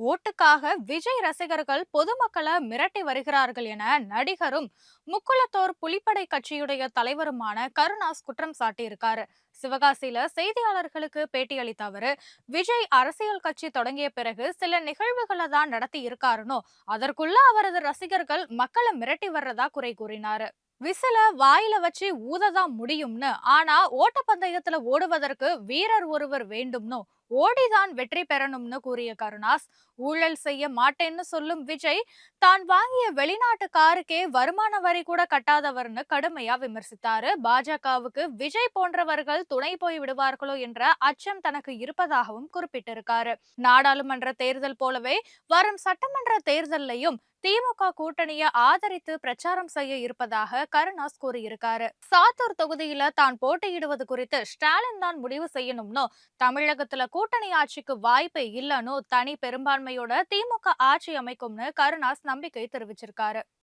ஓட்டுக்காக விஜய் ரசிகர்கள் பொதுமக்களை மிரட்டி வருகிறார்கள் என நடிகரும் முக்குளத்தோர் புலிப்படை கட்சியுடைய தலைவருமான கருணாஸ் குற்றம் சாட்டியிருக்காரு. சிவகாசியில செய்தியாளர்களுக்கு பேட்டியளித்த அவரு, விஜய் அரசியல் கட்சி தொடங்கிய பிறகு சில நிகழ்வுகளை தான் நடத்தி இருக்காருனோ, அதற்குள்ள அவரது ரசிகர்கள் மக்களை மிரட்டி வர்றதா குறை கூறினாரு. விசில வாயில வச்சு ஊததான் முடியும்னு, ஆனா ஓட்டப்பந்தயத்துல ஓடுவதற்கு வீரர் ஒருவர் வேண்டும்னு, ஓடிதான் வெற்றி பெறணும்னு கூறிய கருணாஸ், ஊழல் செய்ய மாட்டேன்னு சொல்லும் விஜய் தான் வாங்கிய வெளிநாட்டு காருக்கே வருமான வரி கூட கட்டாதவர்னு கடுமையா விமர்சித்தாரு. பாஜகவுக்கு விஜய் போன்றவர்கள் துணை போய் விடுவார்களோ என்ற அச்சம் தனக்கு இருப்பதாகவும் குறிப்பிட்டிருக்காரு. நாடாளுமன்ற தேர்தல் போலவே வரும் சட்டமன்ற தேர்தலையும் திமுக கூட்டணியை ஆதரித்து பிரச்சாரம் செய்ய இருப்பதாக கருணாஸ் கூறியிருக்காரு. சாத்தூர் தொகுதியில தான் போட்டியிடுவது குறித்து ஸ்டாலின் தான் முடிவு செய்யணும்னு, தமிழகத்துல கூட்டணி ஆட்சிக்கு வாய்ப்பே இல்லைன்னு, தனி பெரும்பான்மையோட திமுக ஆட்சி அமைக்கும்னு கருணாஸ் நம்பிக்கை தெரிவிச்சிருக்காரு.